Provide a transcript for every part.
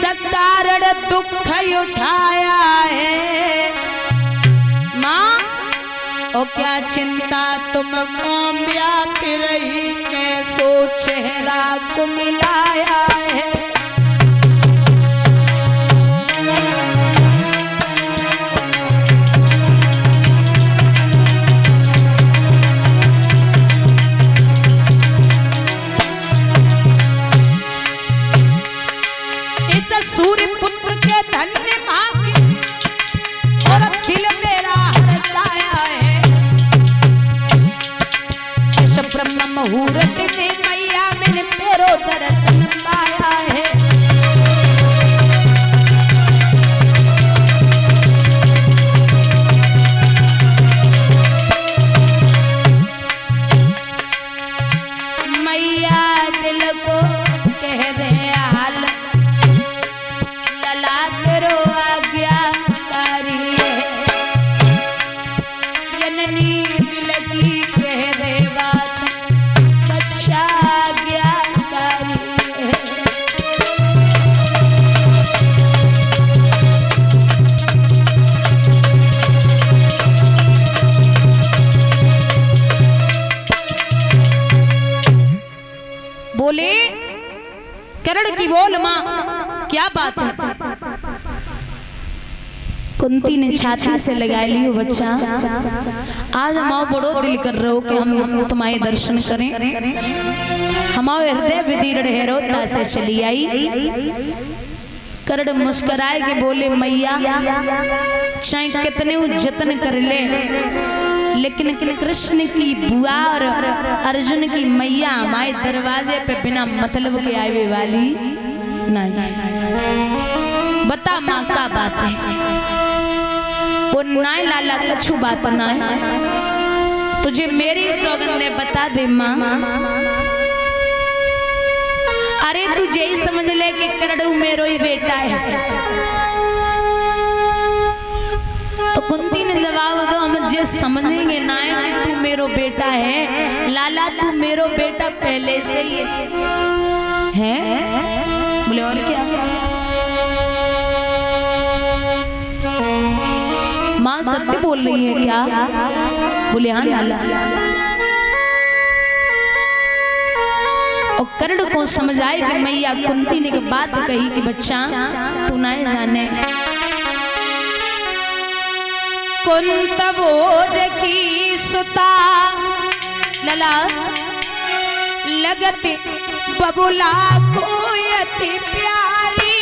कारण दुख उठाया है माँ, ओ क्या चिंता तुमको व्याप रही, कैसो चेहरा को मिलाया है। सूर्य पुत्र के धन्य भाग्य और दिल मेरा हर्षाया है। इस ब्रह्म मुहूर्त में मैया मैंने तेरो दर्शन पाया है। मैया दिल को कह दे हाल, तेरो आज्ञाकारी है। जननी दिल की कह दे बात, बच्चा आज्ञाकारी है। बोले करण की बोल माँ, क्या बात है? कुंती ने छाती से लगा ली हो बच्चा, आज हम बड़ो दिल कर रहे हो कि हम तुम्हारे दर्शन करें। हमारे हृदय विदीर्ण हेरोता से चली आई। करण मुस्कुराए के बोले मैया, चाहे कितने जतन कर ले, लेकिन कृष्ण की बुआ और अर्जुन की मैया हमारे दरवाजे पे बिना मतलब के आवे वाली नहीं। बता माँ का बात है? वो नाय लाला कछु बात ना है, तुझे मेरी सौगंधे बता दे माँ। अरे तू यही समझ ले कि करण मेरो ही बेटा है। तो कुंती ने जवाब दो, हम जे समझेंगे ना है कि तू मेरो बेटा है, लाला तू मेरो बेटा पहले से ही है। बोले और क्या? माँ सत्य बोल रही है क्या? बोले हाँ लाला। और कर्ण को समझ आए कि मैया कुंती ने बात कही कि बच्चा तू ना जाने, कुंतभोज की सुता लला लगते बबुला को अति प्यारी।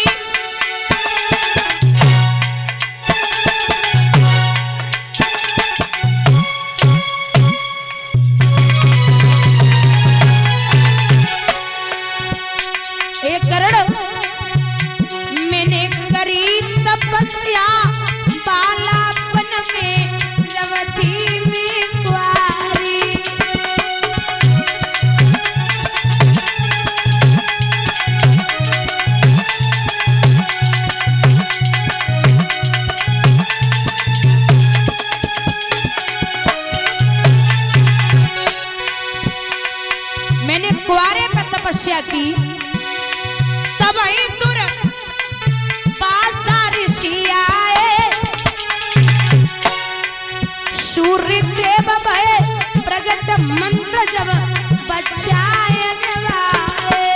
मैंने करी तपस्या बालापन में, रवती में कुआरी। मैंने कुआरे पर तपस्या की, तब ही तुर पासा ऋषि आए। सूर्य देव भय प्रगट मंत्र जब बचाए नवाए।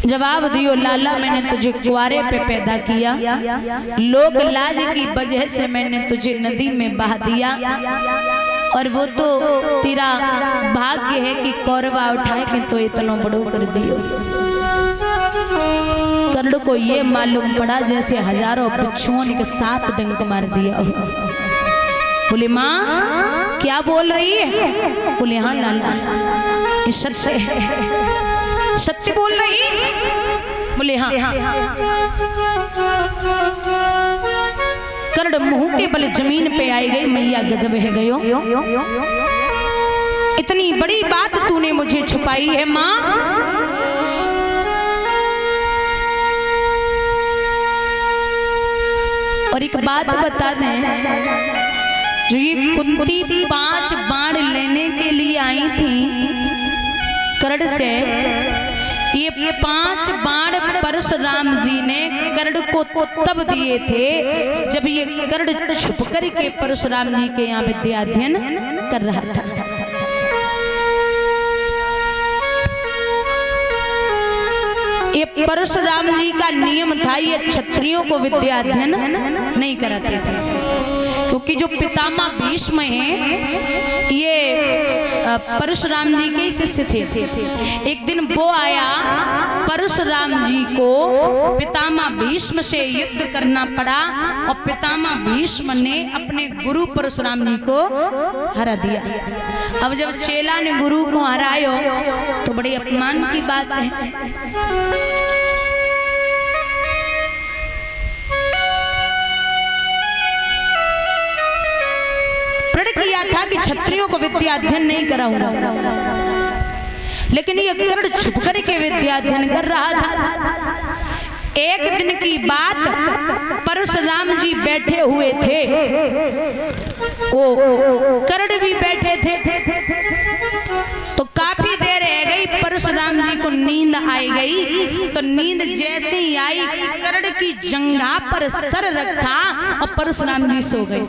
जवाब दियो लाला, मैंने तुझे कुआरे पे पैदा किया, लोक लाज की वजह से मैंने तुझे नदी में बहा दिया, और वो तो तेरा भाग्य है कि कौरवा उठाए के तो इतना बड़ो कर दियो। कर्ण को ये मालूम पड़ा जैसे हजारों बिच्छुओं ने 7 डंक मार दिया। बोले माँ क्या बोल रही है? बोले हाँ लाला ये सत्य है। सत्य बोल रही? बोले हाँ। कर्ण मुंह के बल जमीन पे आई गई, मैया गजब है गयो, इतनी बड़ी बात तूने मुझे छुपाई है माँ। और एक बात बता दें, जो ये कुंती 5 बाण लेने के लिए आई थी कर्ण से, ये 5 बाण परशुराम जी ने कर्ण को तब दिए थे जब ये कर्ण छुप कर के परशुराम जी के यहाँ विद्या अध्ययन कर रहा था। ये परशुराम जी का नियम था, ये क्षत्रियों को विद्या अध्ययन नहीं कराते थे, क्योंकि जो पितामह भीष्म हैं ये परशुराम जी के शिष्य थे। एक दिन वो आया, परशुराम जी को पितामह भीष्म से युद्ध करना पड़ा और पितामह भीष्म ने अपने गुरु परशुराम जी को हरा दिया। अब जब चेला ने गुरु को हरायो तो बड़ी अपमान की बात है। किया था कि क्षत्रियों को विद्या अध्ययन नहीं कराऊंगा, लेकिन ये कर्ण छुप कर के विद्या अध्ययन कर रहा था। एक दिन की बात, परशुराम जी बैठे हुए थे, वो कर्ण भी बैठे थे, तो काफी देर रह गई, परशुराम जी को नींद आई गई। तो नींद जैसे ही आई, कर्ण की जंघा पर सर रखा और परशुराम जी सो गए।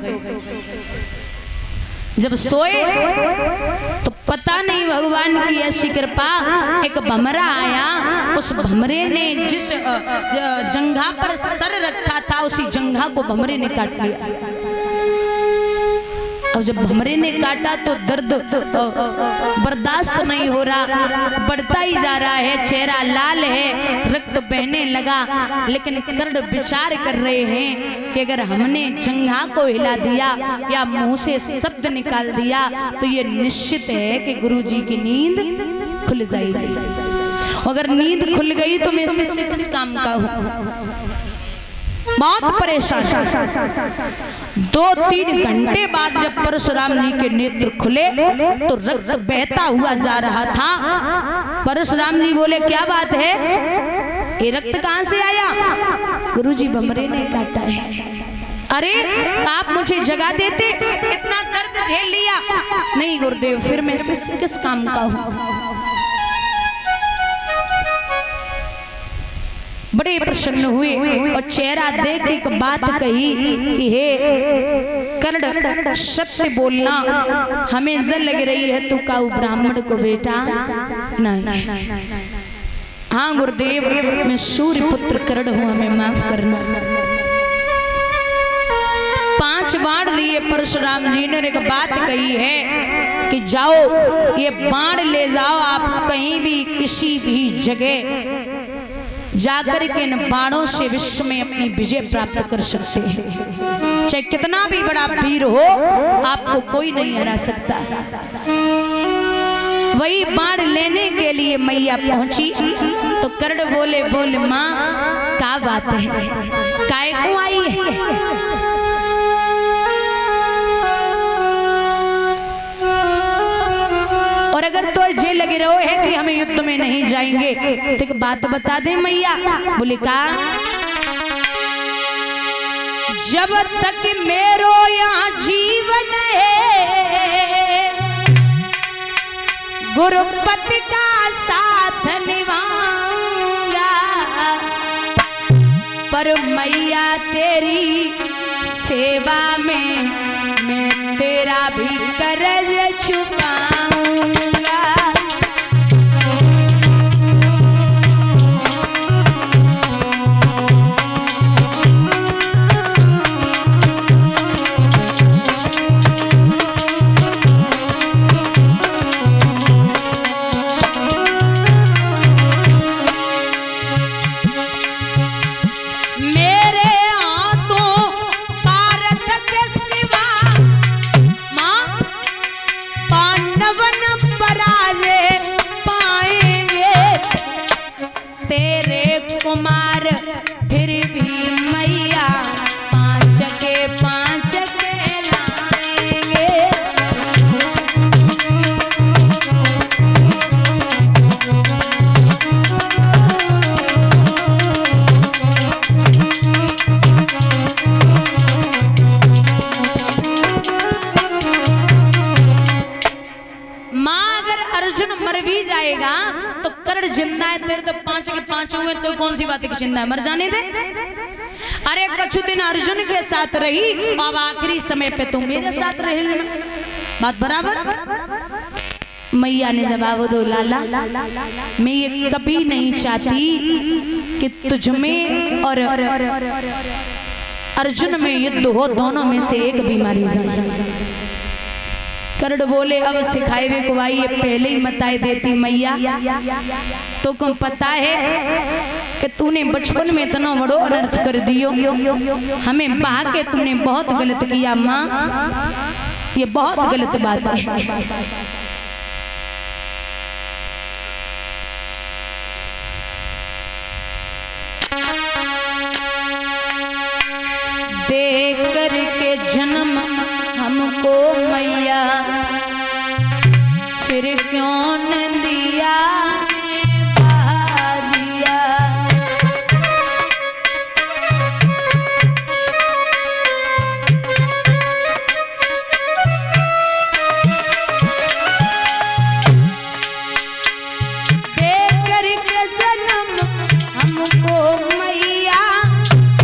जब सोए तो पता नहीं भगवान की ऐसी कृपा, एक भमरा आया, उस भमरे ने जिस जंघा पर सर रखा था उसी जंघा को भमरे ने काट लिया। अब जब भमरे ने काटा तो दर्द बर्दाश्त नहीं हो रहा, बढ़ता ही जा रहा है, चेहरा लाल है, रक्त बहने लगा। लेकिन कर्ण विचार कर रहे हैं कि अगर हमने जंघा को हिला दिया या मुंह से शब्द निकाल दिया तो ये निश्चित है कि गुरुजी की नींद खुल जाएगी। अगर नींद खुल गई तो मैं शिष्य किस काम का हूं। बहुत परेशान। 2-3 घंटे बाद जब परशुराम जी के नेत्र खुले तो रक्त बहता हुआ जा रहा था। परशुराम जी बोले क्या बात है, ये रक्त कहां से आया? गुरुजी भमरे ने काटा है। अरे आप मुझे जगा देते, इतना दर्द झेल लिया। नहीं गुरुदेव, फिर मैं शिष्य किस काम का हूं। बड़े प्रसन्न हुए और चेहरा देख एक बात कही कि हे कर्ण, सत्य बोलना, हमें जल लग रही है, तू काऊ ब्राह्मण को बेटा नहीं। हाँ गुरुदेव, मैं सूर्य पुत्र कर्ण हूं, हमें माफ करना। 5 बाण लिए परशुराम जी ने, एक बात कही है कि जाओ ये बाण ले जाओ, आप कहीं भी किसी भी जगह जाकर के इन बाणों से विश्व में अपनी विजय प्राप्त कर सकते हैं। चाहे कितना भी बड़ा वीर हो, आपको कोई नहीं हरा सकता। वही बाण लेने के लिए मैया पहुंची तो कर्ण बोले, बोले माँ क्या बात है, काय को आई है? और अगर तो जे लगे रहो है कि हमें युद्ध में नहीं जाएंगे तो एक बात बता दे मैया। बोले का, जब तक मेरो यहाँ जीवन है गुरुपति का साथ निभाऊंगा, पर मैया तेरी सेवा में मैं तेरा भी कर्ज चुकाऊंगा। जिंदा है, तेरे तो 5 के 5 हुए, तो कौन सी बात है कि जिंदा है, मर जाने दे। अरे कछु दिन अर्जुन के साथ रही, अब आखिरी समय पे तुम मेरे साथ रह लेना, बात बराबर। मैया ने जवाब दो, लाला मैं ये कभी नहीं चाहती कि तुझ में और अर्जुन में युद्ध हो, दोनों में से एक भी मारी जाए। कर्ण बोले, अब सिखाए हुए को आई, ये पहले ही बताए देती मैया, तो को पता है कि तूने बचपन में इतना बड़ो अनर्थ कर दियो, हमें बहा के तूने बहुत गलत किया माँ, ये बहुत गलत बात है। दे करके जन्म हमको मैया, फिर क्यों न दिया दिया। दे करके जन्म हमको मैया,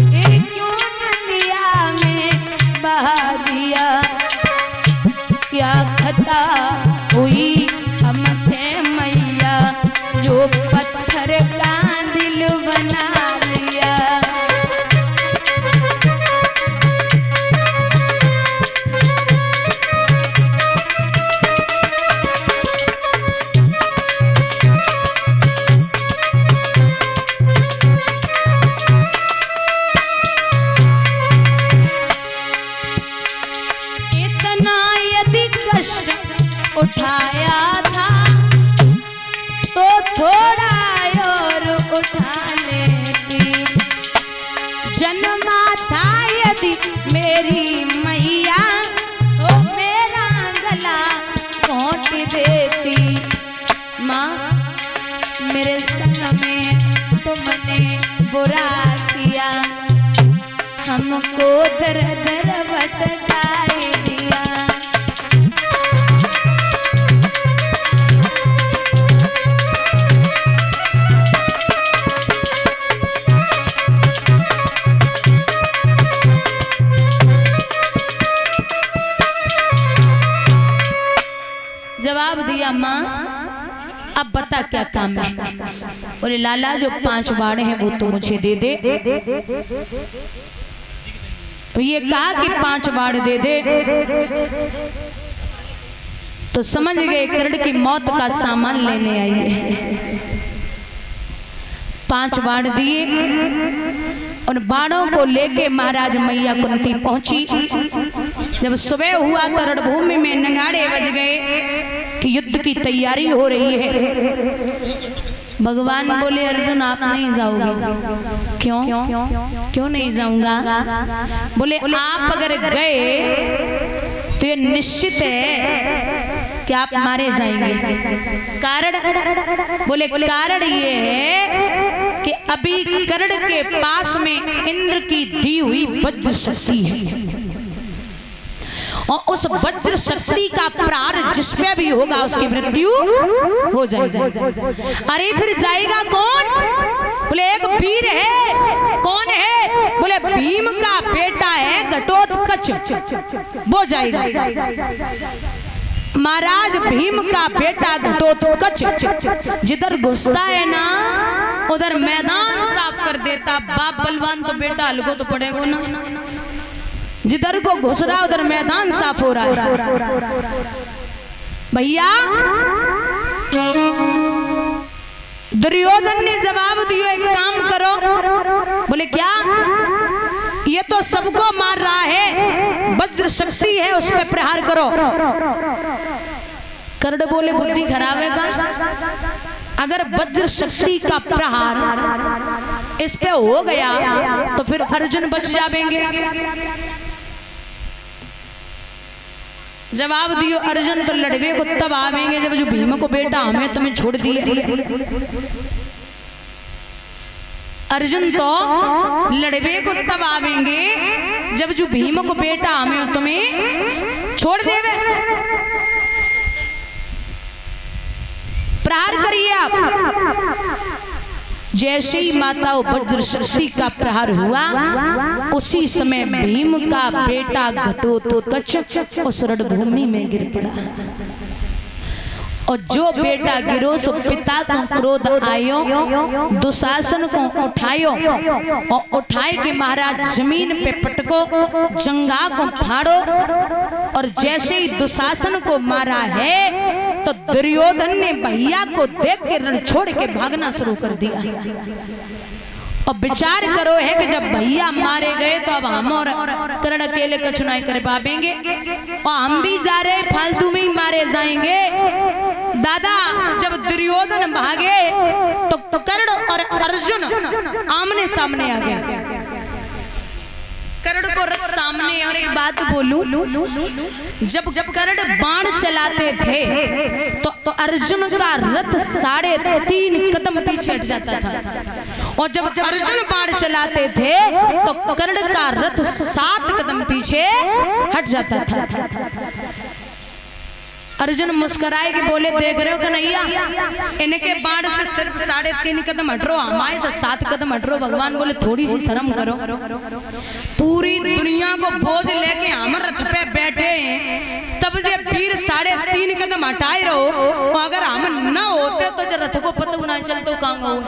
फिर क्यों न दिया मैं बहा दिया। क्या खता हुई हमसे मैया, जो पत्थर का दिल बना लिया। इतना यदि कष्ट उठाया था, तो थोड़ा और उठा लेती। जन्मा था यदि मेरी मैया, तो मेरा गला घोंट देती। माँ मेरे संग में तुमने बुरा किया, हमको दर दर भटकाए दिया। जवाब दिया, माँ अब बता क्या काम है। बोले, लाला जो 5 वाड़े हैं वो तो मुझे दे दे। ये कहा कि 5 वाड़ दे दे, तो समझ गए कर्ण की मौत का सामान लेने आई है। 5 वाड़ दिए, उन बाणों को लेके महाराज मैया कुंती पहुंची। जब सुबह हुआ तो रणभूमि में नगाड़े बज गए कि युद्ध की तैयारी हो रही है। भगवान बोले, अर्जुन आप नहीं जाओगे। क्यों क्यों नहीं जाऊंगा? बोले, आप अगर गए तो ये निश्चित है कि आप मारे जाएंगे। कारण? बोले, कारण ये है कि अभी कर्ण के पास में इंद्र की दी हुई वज्र शक्ति है, और उस वज्र शक्ति का प्रहार जिस पे भी होगा उसकी मृत्यु हो जाएगी। अरे फिर जाएगा कौन? बोले, एक वीर है। कौन है? बोले, भीम का बेटा है घटोत्कच, वो जाएगा। महाराज भीम का बेटा घटोत्कच जिधर घुसता है ना, उधर मैदान साफ कर देता। बाप बलवान तो बेटा अलगो तो पड़ेगा ना, जिधर को घुस रहा उधर मैदान साफ हो रहा है। भैया दुर्योधन ने जवाब दिया, एक काम करो। बोले, क्या? ये तो सबको मार रहा है, वज्र शक्ति है, उस पर प्रहार करो। कर्ण बोले, बुद्धि खराब है का? अगर वज्र शक्ति का प्रहार इस पे हो गया तो फिर अर्जुन बच जाएंगे। जवाब दियो, अर्जुन तो लड़वे को तब आवेंगे जब जो भीम को बेटा हमें तुम्हें छोड़ दिए। अर्जुन तो लड़वे को तब आवेंगे जब जो भीम को बेटा हमें तुम्हें छोड़ देवे। प्रहार करिए आप। जैसे ही माता वज्र शक्ति का प्रहार हुआ, उसी समय भीम का बेटा घटोत्कच उस रणभूमि में गिर पड़ा। और जो बेटा गिरो सो पिता को क्रोध आयो, दुशासन को उठायो और उठाए के महाराज जमीन पे पटको, जंगा को फाड़ो। और जैसे ही दुशासन को मारा है तो दुर्योधन ने भैया को देख के रण छोड़ के भागना शुरू कर दिया। और विचार करो है कि जब भैया मारे गए तो अब हम और कर्ण अकेले कुछ नहीं कर पाएंगे और हम भी जा रहे फालतू में ही मारे जाएंगे। दादा जब दुर्योधन भागे तो कर्ण और अर्जुन आमने सामने आ गए। कर्ण को रथ सामने। और एक बात बोलूं, जब कर्ण बाण चलाते थे तो अर्जुन का रथ 3.5 कदम पीछे हट जाता था, और जब अर्जुन बाण चलाते थे तो कर्ण का रथ 7 कदम पीछे हट जाता था। अर्जुन मुस्कुराए के बोले, देख रहे हो कन्हैया, इनके बाण से सिर्फ 3.5 कदम हट रहो, हमारे से 7 कदम हट रहो। भगवान बोले थोड़ी सी शर्म करो, पूरी दुनिया को बोझ लेके हम रथ पे बैठे हैं, तब से वीर 3.5 कदम हटाए रहो। अगर हम न होते तो जो रथ को पता ना चलते कहां गए।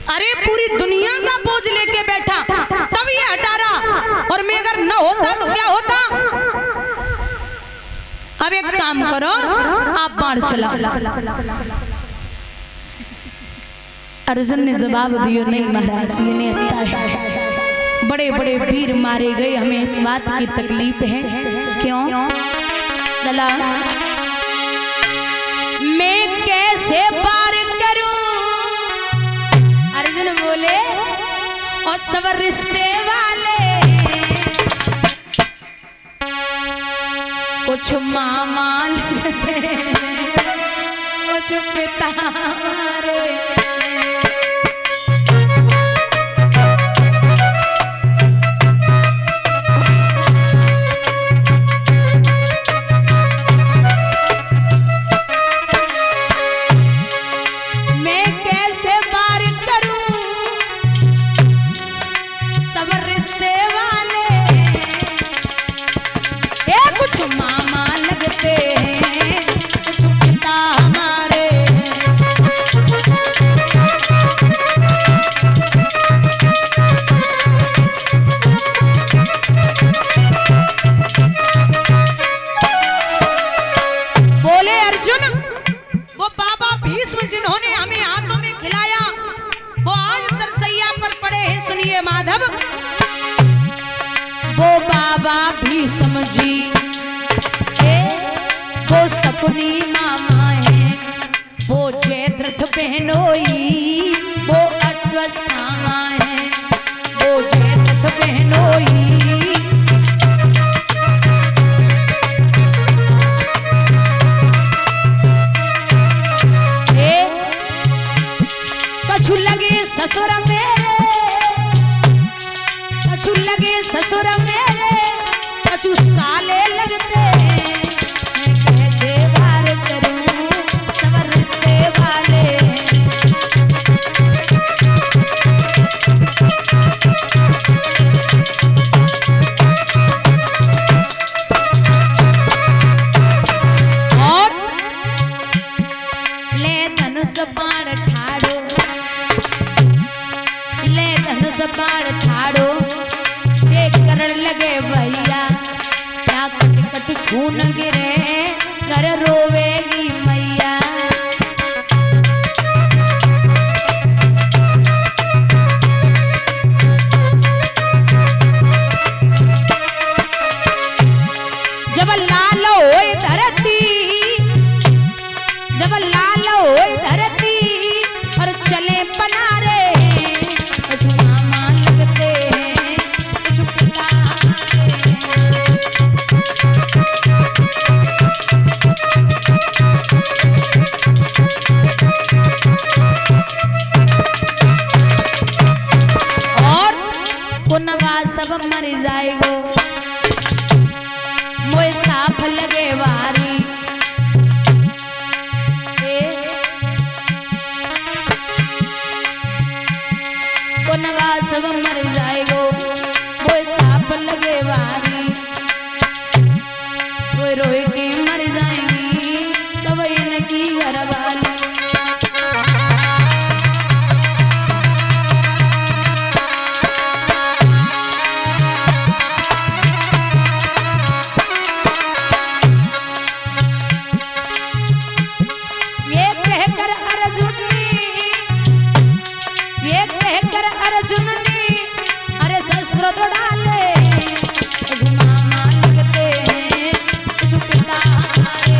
अरे पूरी दुनिया का बोझ लेके बैठा तब ये हटा रहा, और मैं अगर न होता तो क्या होता। अब एक काम करो, आप बाण चलाओ। अर्जुन ने जवाब दिया, नहीं महाराज ये नहीं आता है, बड़े बड़े वीर मारे गए, हमें इस बात की तकलीफ है। क्यों लला, मैं कैसे पार करूं। अर्जुन बोले, और सब रिश्ते वाले कुछ मामा लगते, कुछ पिता हमारे। मैं कैसे पार करूं सब रिश्ते वाले, कुछ मामा लगते हैं, कुछ पिता हमारे। बोले अर्जुन, वो बाबा भीष्म जिन्होंने हमें हाथों में खिलाया, वो आज सरसैया पर पड़े हैं। सुनिए माधव, वो बाबा भीष्म जी वो शकुनी मामा है, वो जयद्रथ बहनोई, वो अश्वत्थामा है, वो जयद्रथ बहनोई। कछु लगे ससुर मेरे, कछु लगे ससुर मेरे, कछु साले लगते हैं। मैं कैसे पार करूं सब रिश्ते वाले। और ले धनुष बाण ठाड़ो, ले धनुष बाण ठाड़ो, ये करण लगे भैया, क्या कट कट खून गिरे, कर रोवेगी मैया। जब लाल होए धरती, जब लाल होए धरती और चले पनारे, कुछ मामा लगते हैं, कुछ पिता और कुनवा सब मर जाएगो, मोए साफ लगे वारी। सब मर जाएगो, वो सांप लगे वारी, रोए रोए के मर जाएंगी सब इनकी घरवाली। अर्जुन ने अरे शस्त्र तो डाले, घुमाना लगते हैं झुकता हमारे।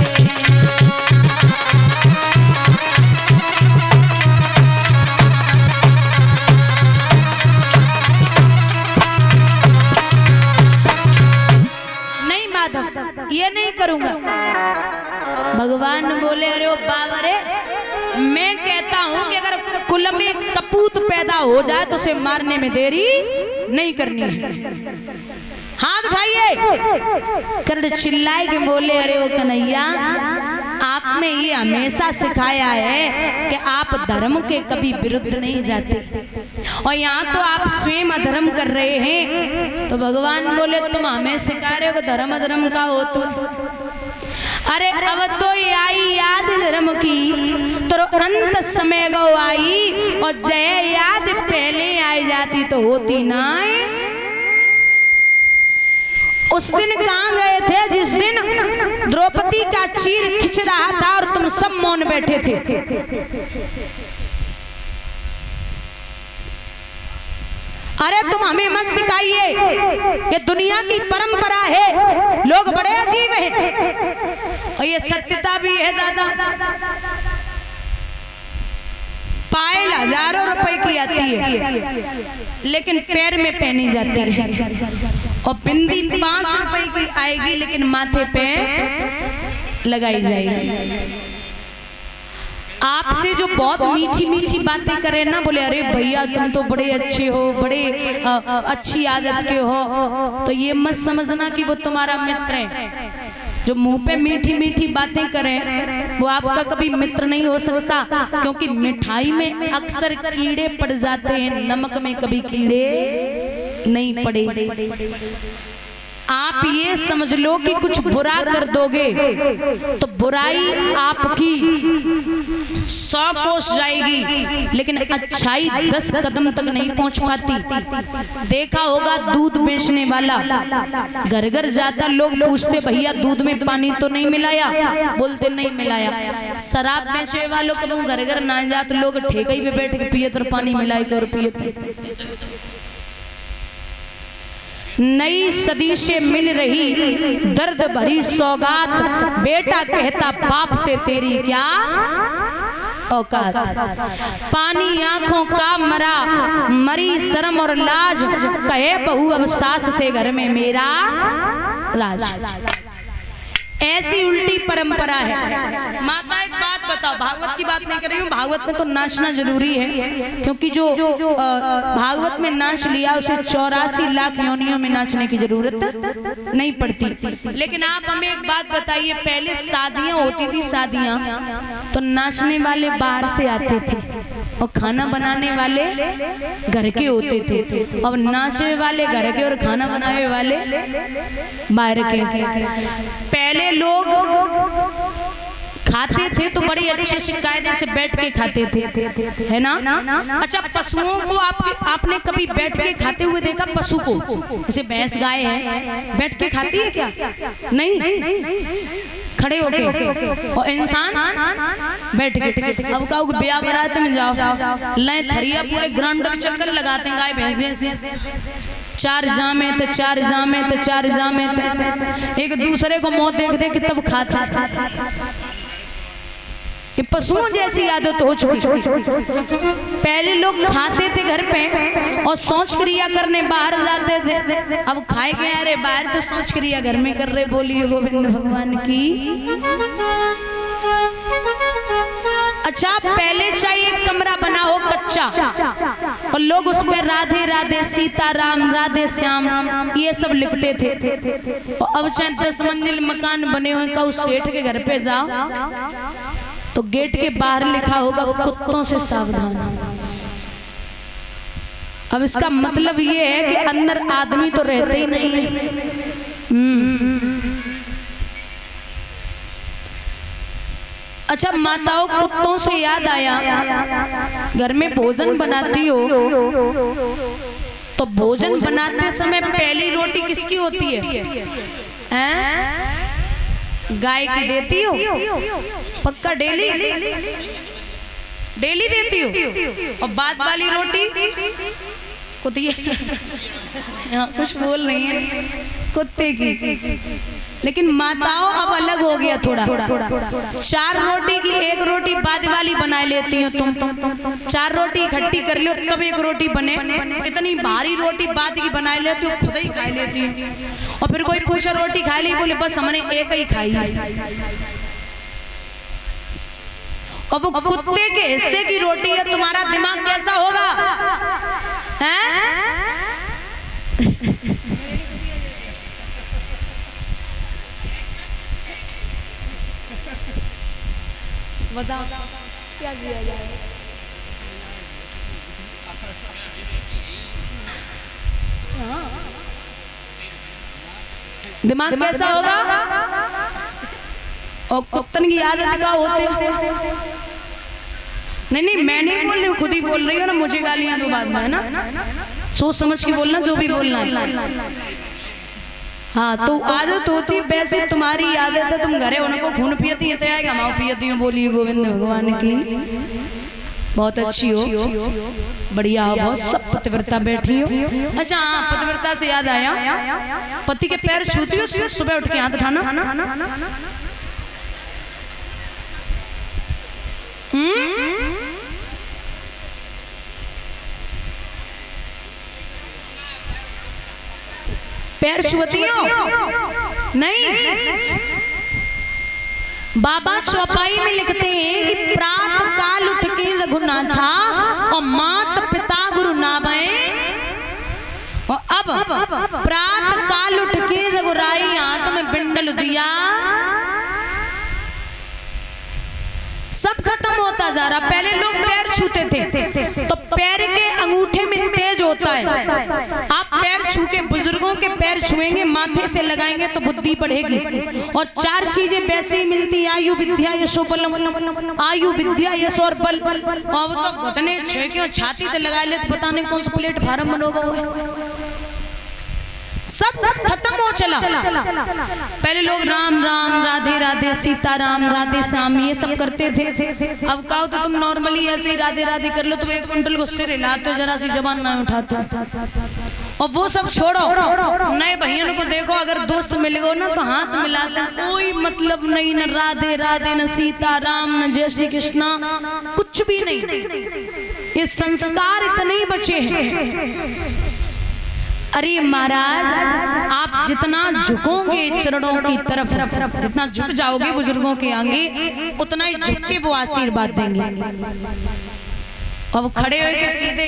नहीं माधव, ये नहीं करूंगा। भगवान बोले अरे ओ बाबा रे, मैं कहता हूं कि अगर कुल में कपूत पैदा हो जाए तो उसे मारने में देरी नहीं करनी है। हाथ उठाइए। कर्ण चिल्लाए के बोले अरे ओ कन्हैया, आपने ये हमेशा सिखाया है कि आप धर्म के कभी विरुद्ध नहीं जाते, और यहाँ तो आप स्वयं अधर्म कर रहे हैं। तो भगवान बोले तुम हमें सिखा रहे हो कि धर्म अधर्म का हो तो। अरे अब तो आई याद धर्म की, तो अंत समय गो आई, और जय याद पहले आई जाती तो होती ना। उस दिन कहाँ गए थे जिस दिन द्रौपदी का चीर खिंच रहा था और तुम सब मौन बैठे थे? अरे तुम हमें मत सिखाइए, ये दुनिया की परंपरा है, लोग बड़े अजीब हैं और ये सत्यता भी है दादा। पायल हजारों रुपए की आती है लेकिन पैर में पहनी जाती है, और बिंदी 5 रुपए की आएगी लेकिन माथे पे लगाई जाएगी। आपसे जो बहुत मीठी मीठी बातें करे ना, बोले अरे भैया तुम तो बड़े अच्छे हो, बड़े अच्छी आदत के हो, तो ये मत समझना कि वो तुम्हारा मित्र है। जो मुंह पे मीठी मीठी बातें करें वो आपका कभी मित्र नहीं हो सकता, क्योंकि मिठाई में अक्सर कीड़े पड़ जाते हैं, नमक में कभी कीड़े नहीं पड़े। आप ये समझ लो कि कुछ बुरा कर दोगे तो बुराई आपकी 100 कोस जाएगी, लेकिन अच्छाई 10 कदम तक नहीं पहुंच पाती। देखा होगा दूध बेचने वाला घर घर जाता, लोग पूछते भैया दूध में पानी तो नहीं मिलाया? बोलते नहीं मिलाया। शराब बेचने वालों को घर घर ना जात, लोग ठेके पे बैठ के पिए और पानी मिलाए और पिए। नई सदी से मिल रही दर्द भरी सौगात, बेटा कहता बाप से तेरी क्या औकात। पानी आंखों का मरा, मरी शर्म और लाज, कहे बहू अब सास से घर में मेरा राज। ऐसी उल्टी परंपरा है। माता एक बात बताओ, भागवत की बात नहीं कर रही हूँ, भागवत में तो नाचना जरूरी है, क्योंकि जो भागवत में नाच लिया उसे 84 लाख योनियों में नाचने की जरूरत नहीं पड़ती। लेकिन आप हमें एक बात बताइए, पहले शादियां होती थी, शादियां तो नाचने वाले बाहर से आते थे और खाना बनाने वाले घर के होते थे। अब नाचने वाले घर के और खाना बनाने वाले बाहर के। पहले लोग खाते थे तो बड़ी अच्छे से कायदे से बैठ के खाते थे, है ना? अच्छा, पशुओं को आपने कभी बैठ के खाते हुए देखा? पशु को, जैसे भैंस गाय है, बैठ के खाती है क्या? नहीं, खड़े होके। और इंसान बैठ के। अब कहो ब्याह बारात में जाओ, लय थरिया पूरे ग्राउंड के चक्कर लगाते हैं गाय भैंसे से, 4 जामे थे, 4 जामे थे, 4 जामे थे, एक दूसरे को मुंह देख देख तब खाते। ये पशुओं जैसी आदत हो चुकी। पहले लोग खाते थे घर पे और सोच क्रिया करने बाहर जाते थे, अब खाए गए अरे बाहर तो सोच क्रिया घर में कर रहे। बोलिए गोविंद भगवान की। अच्छा, पहले चाहिए कमरा बना हो कच्चा और लोग उस पर राधे राधे सीताराम राधे श्याम ये सब लिखते थे। और अब चाहे 10 मंजिल मकान बने हुए का, उस सेठ के घर पे जाओ तो गेट के बाहर लिखा होगा कुत्तों से सावधान। अब इसका मतलब ये है कि अंदर आदमी तो रहते ही नहीं है। अच्छा माताओं, कुत्तों से याद आया, घर में भोजन बनाती हो तो भोजन बनाते समय पहली रोटी किसकी होती है? गाय की देती हो? पक्का डेली डेली देती हो? और बाद वाली रोटी कुत्ते कुछ बोल नहीं है, कुत्ते की। लेकिन माताओं अब अलग हो गया थोड़ा। 4 रोटी की 1 रोटी बाद वाली बना लेती हो तुम। 4 रोटी इकट्ठी कर लो तब 1 रोटी बने। इतनी भारी रोटी बाद की बना लेती हो, खुद ही खा लेती हो। और फिर कोई पूछा रोटी खा ली, बोले बस हमने 1 ही खाई है। और वो कुत्ते के हिस्से की रोटी है, तुम्हारा दिमाग कैसा होगा? हैं? बताओ क्या किया जाए? दिमाग कैसा होगा? और कुत्तन की आदत क्या होती है? नहीं मैं नहीं बोल रही हूँ, खुद ही बोल रही हो ना। मुझे गालियां दो बाद में, है ना? सोच समझ के बोलना जो भी बोलना है। हाँ तो आदत होती वैसे तुम्हारी आदत है, तुम घरे उनको खून पियती है, तैयार माओ पियती हो। बोली गोविंद भगवान की बहुत अच्छी हो, बढ़िया हो, बहुत सब पतिव्रता बैठी हो। अच्छा हाँ, पतिव्रता से याद आया, पति के पैर छूती हो सुबह उठ के? हाथ उठाना। पैर छूती हो? नहीं। बाबा चौपाई में लिखते हैं कि प्रात काल उठ के रघुनाथा और मात पिता गुरु नाभय। और अब प्रात काल उठ के रघुराई हाथ में बिंडल दिया। सब खत्म होता जा रहा। पहले लोग पैर छूते थे तो पैर के अंगूठे में तेज होता है। आप पैर छू के, बुजुर्गों के पैर छुएंगे, माथे से लगाएंगे तो बुद्धि बढ़ेगी। और 4 चीजें वैसे ही मिलती, आयु विद्या यशो बलम। आयु विद्या यश और बल। और वो तो घुटने छेके छाती ते लगा ले तो पता नहीं कौन सा प्लेटफार्म बनोगा हुआ। सब खत्म हो चला। पहले लोग राम राम, राधे राधे, सीता राम, राधे श्याम, ये सब करते थे। अब कहो तो तुम नॉर्मली ऐसे ही राधे राधे कर लो, तुम 1 कुंटल को सिर हिलाते हो, जरा सी जबान ना उठाते हो। और वो सब छोड़ो, नए भैया को देखो, अगर दोस्त मिल गो ना तो हाथ मिलाते, कोई मतलब नहीं, न राधे राधे, न सीता राम, न जय श्री कृष्णा, कुछ भी नहीं। ये संस्कार इतने ही बचे हैं। अरे महाराज, आप जितना झुकोगे चरणों की तरफ, जितना झुक जाओगे बुजुर्गों के आगे, उतना ही झुक के वो आशीर्वाद देंगे। अब खड़े होके सीधे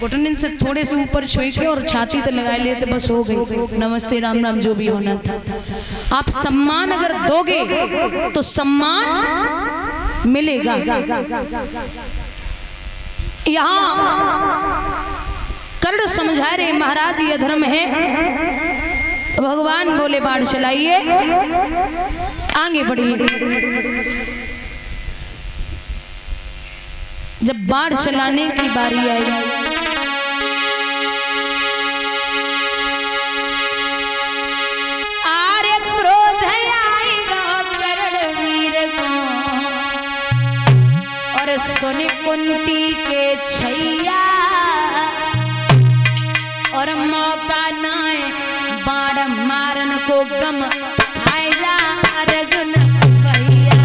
घुटने से थोड़े से ऊपर छुई के और छाती तो लगा लेते, बस हो गई, नमस्ते राम राम जो भी होना था। आप सम्मान अगर दोगे तो सम्मान मिलेगा। यहाँ कर्ण समझा रहे महाराज ये धर्म है, तो भगवान बोले बाढ़ चलाइए, आगे बढ़िए। जब बाढ़ चलाने की बारी आई, आरे क्रोध आएगा कर्ण वीर को, और सुन कुंती के छैया, और मौका नाय बाढ़ मारन को गम आया अर्जुन भैया।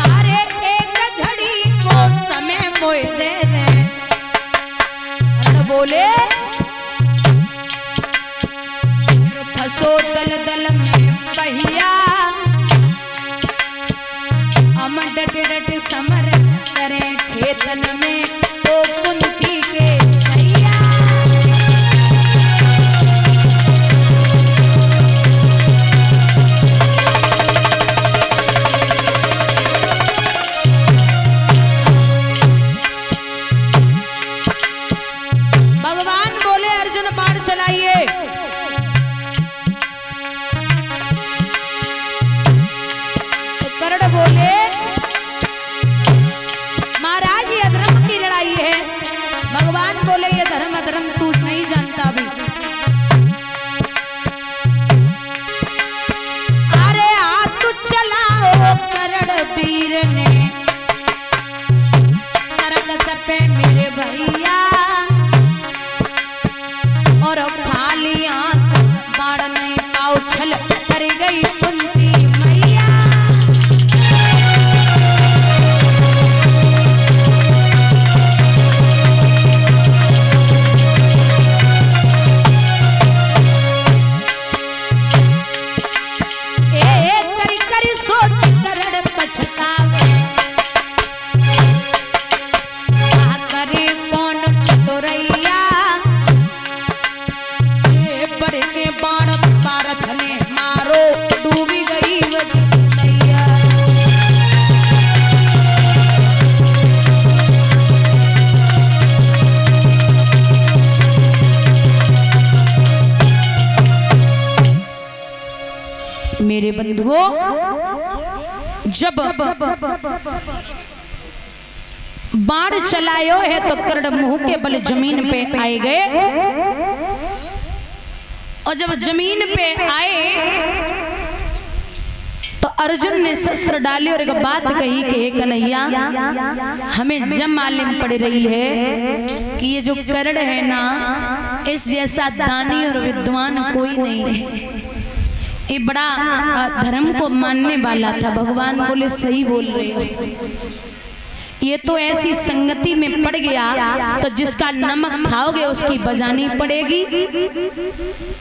अरे एक घड़ी को समय मोह दे दे, बोले फंसो दल दल में भैया, हम डट डट समर करे खेतन में तो कुंती के छैया। भगवान बोले अर्जुन बाण चलाइए। तो कर्ण बोले महाराज ये अधर्म की लड़ाई है। भगवान बोले ये धर्म अधर्म तू नहीं जानता भी। अरे हाथ चलाओ कर्ण वीर ने नरक सपे मेरे भैया और खाली हाथ बाण नहीं पाओ छल कर गई कुंती मैया। करी सोच करण पछतावे करे कौन चतुरैया। बड़े के बाण पारथ ने मारो डूबी गई वजैया। मेरे बंधुओं जब बाण चलायो है तो कर्ण मुंह के बल जमीन पे आए गए। और जब जमीन पे आए तो अर्जुन ने शस्त्र डाले और एक बात कही कि हे कन्हैया हमें जब मालूम पड़ रही है कि ये जो कर्ण है ना इस जैसा दानी और विद्वान कोई नहीं है। ये बड़ा धर्म को मानने वाला था। भगवान बोले सही बोल रहे हो। ये तो ऐसी संगति में पड़ गया तो जिसका नमक खाओगे उसकी बजानी पड़ेगी।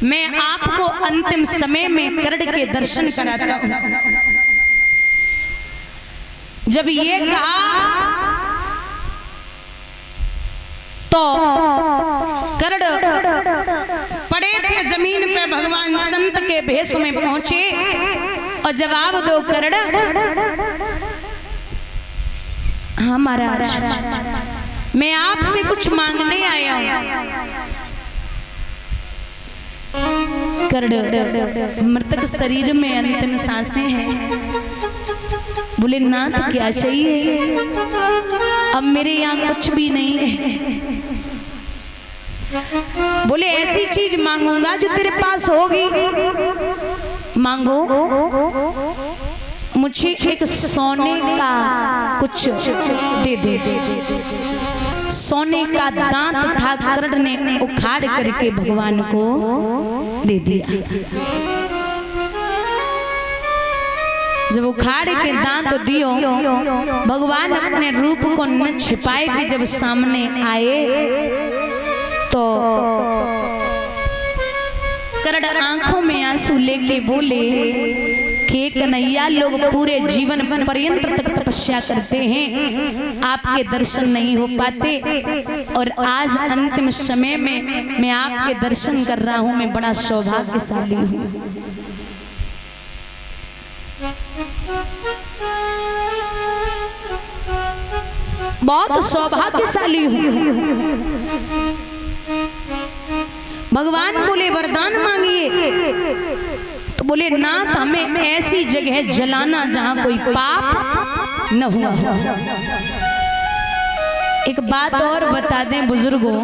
मैं आपको अंतिम समय में कर्ण के दर्शन कराता हूं। जब ये कहा तो कर्ण पड़े थे जमीन पे भगवान संत के भेष में पहुंचे और जवाब दो कर्ण। हाँ महाराज मैं आपसे कुछ मांगने आया हूं। कर्ण मृतक शरीर में अंतिम सांसें हैं। बोले नाथ क्या चाहिए। अब मेरे यहाँ कुछ भी नहीं है। बोले ऐसी चीज मांगूंगा जो तेरे पास होगी। मांगो। मुझे एक सोने का कुछ दे दे। सोने का दांत था कर्ण ने उखाड़ करके भगवान को दे दिया। जब उखाड़ के दांत दियो भगवान अपने रूप को न छिपाए कि जब सामने आए तो कर्ण आंखों में आंसू लेके बोले कि कन्हैया लोग पूरे जीवन पर्यंत तक तपस्या करते हैं आपके दर्शन नहीं हो पाते और आज अंतिम समय में मैं आपके दर्शन कर रहा हूं। मैं बड़ा सौभाग्यशाली हूं। बहुत सौभाग्यशाली हूं। भगवान बोले वरदान मांगिए। तो बोले नाथ हमें ऐसी जगह जलाना जहां कोई पाप न हुआ। एक बात और बता दें बुजुर्गों,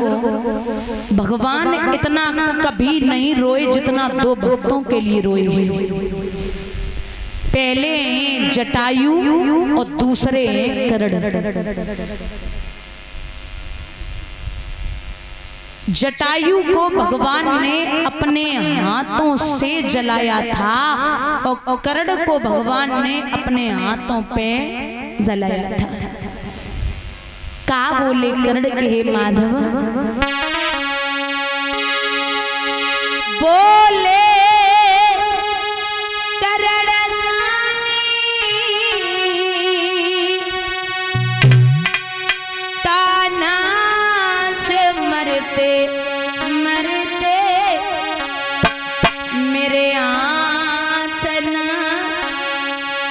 भगवान इतना कभी नहीं रोए जितना दो भक्तों के लिए रोए हैं। पहले जटायु और दूसरे कर्ण। जटायु को भगवान ने अपने हाथों से जलाया था और कर्ण को भगवान ने अपने हाथों पे जलाया था। का बोले कर्ण के हे माधव बोले मरते मरते मेरे हाथ ना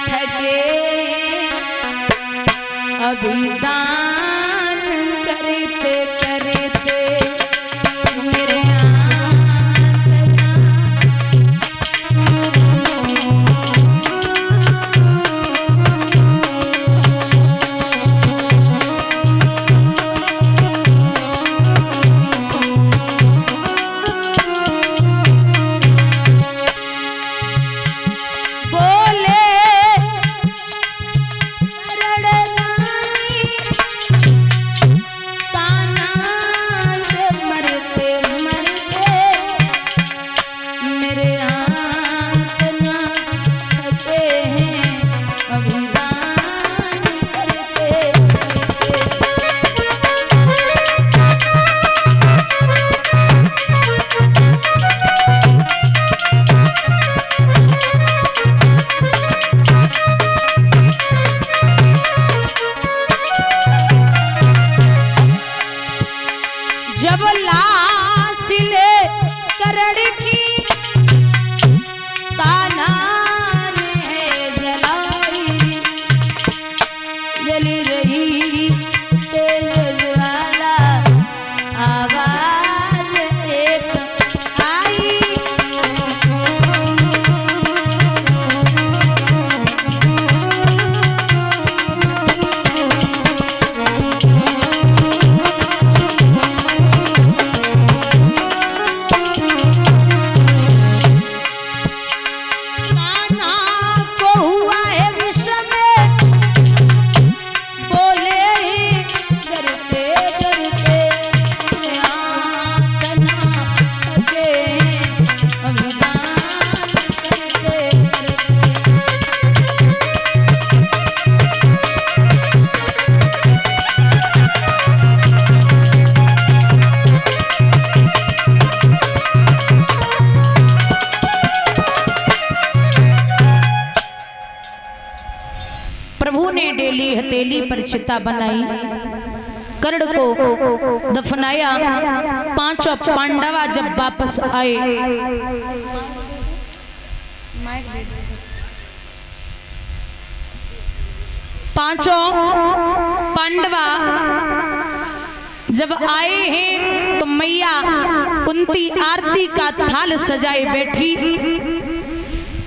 थके अभिदान करते करते मेरे हाथ ना डेली हथेली पर चिता बनाई, कर्ण को दफनाया। पांचों पांडवा जब वापस आए, पांचों पांडवा जब आए हैं तो मैया कुंती आरती का थाल सजाए बैठी,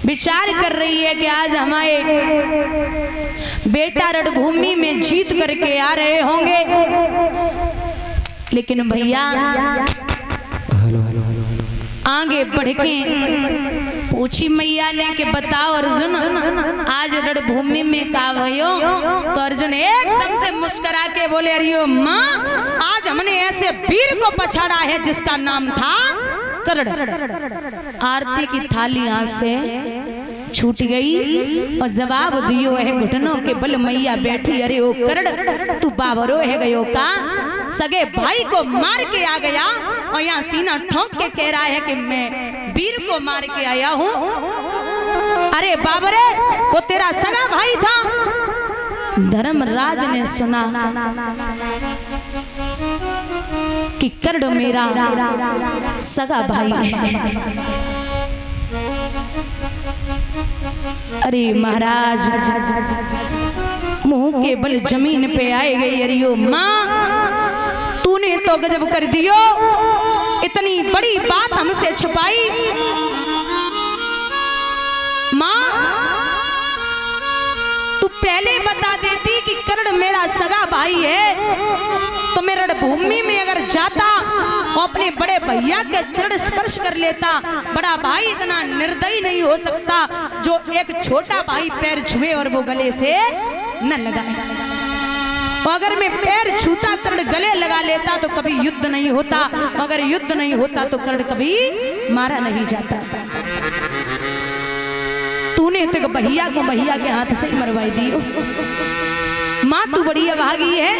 विचार कर रही है कि आज हमारे बेटा रणभूमि में जीत करके आ रहे होंगे। लेकिन भैया आगे बढ़ के पूछी मैया ने कि बताओ अर्जुन, आज रणभूमि में का भयो? तो अर्जुन एकदम से मुस्कुरा के बोले, अरे माँ, आज हमने ऐसे वीर को पछाड़ा है जिसका नाम था कर्ण। आरती की थाली हाथ से छूट गई और जवाब दियो है घुटनों के बल मैया बैठी। अरे ओ कर्ण, तू बाबरो है गयो का? सगे भाई को मार के आ गया और यहाँ सीना ठोक के कह रहा है कि मैं वीर को मार के आया हूँ। अरे बाबरे, वो तेरा सगा भाई था। धर्मराज ने सुना कि कर्ण मेरा सगा भाई है। अरे महाराज मुंह के बल जमीन पे आए गई। अरे माँ, तूने तो गजब कर दियो, इतनी बड़ी बात हमसे छुपाई। माँ, तू पहले बता देती कि कर्ण मेरा सगा भाई है तो मैं रणभूमि में अगर जाता और अपने बड़े भैया के चरण स्पर्श कर लेता। बड़ा भाई इतना निर्दयी नहीं हो सकता जो एक छोटा भाई पैर छुए और वो गले से न लगाए। अगर मैं पैर छूता, कर्ण गले लगा लेता तो कभी युद्ध नहीं होता। अगर युद्ध नहीं होता तो कर्ण कभी मारा नहीं जाता। तूने तो भैया को भैया के हाथ से मरवाई दी। माँ, तू बड़ी अभागी है।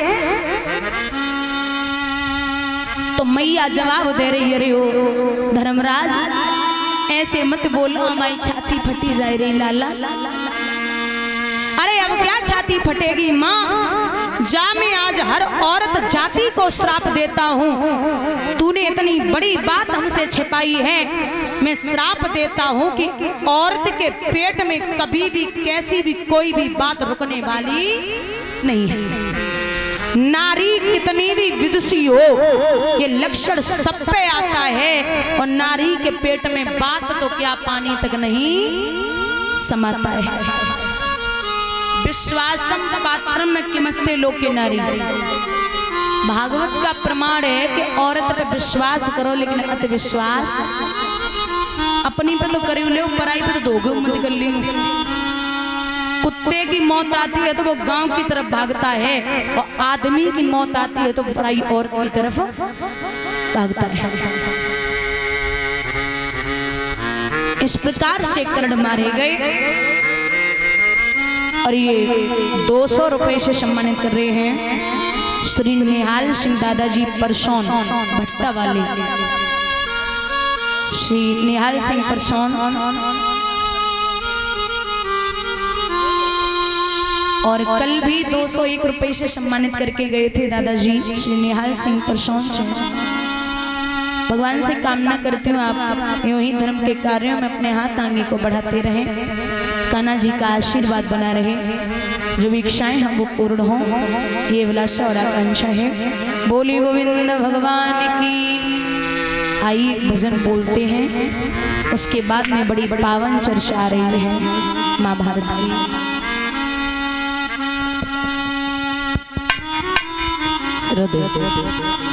तो मैया जवाब दे रही, अरे ओ धर्मराज, ऐसे मत बोलो, हमारी छाती फटी जाए रही लाला। अरे अब क्या छाती फटेगी माँ, जा मैं आज हर औरत जाति को श्राप देता हूँ। तूने इतनी बड़ी बात हमसे छिपाई है, मैं श्राप देता हूँ कि औरत के पेट में कभी भी कैसी भी कोई भी बात रुकने वाली नहीं है। नारी कितनी भी विदुषी हो, ये लक्षण सब पे आता है, और नारी के पेट में बात तो क्या पानी तक नहीं समाता है। विश्वासम पात्रम किमस्ते लोके नारी, भागवत का प्रमाण है कि औरत पे विश्वास करो, लेकिन अति विश्वास अपनी पे तो करी ले, पराई पे तो धोखे मत कर ली। कुत्ते की मौत आती है तो वो गांव की तरफ भागता है, और आदमी की मौत आती है तो पराई औरत की तरफ भागता है। इस प्रकार से कर्ण मारे गए, और ये 200 रुपए से सम्मानित कर रहे हैं श्री निहाल सिंह दादाजी परसौन भट्टा वाले। श्री निहाल सिंह परसौन और कल भी 201 रुपए से सम्मानित करके गए थे दादाजी श्री निहाल सिंह परसौन से। भगवान से कामना करती हूँ आप यूं ही धर्म के कार्यों में अपने हाथ आगे को बढ़ाते रहें, कान्हा जी का आशीर्वाद बना रहे, जो भी इच्छाएं हम वो पूर्ण हो, ये अभिलाषा और आकांक्षा है। बोली गोविंद भगवान की। आइए भजन बोलते हैं, उसके बाद में बड़ी पावन चर्चा आ रही है महाभारत की। हृदय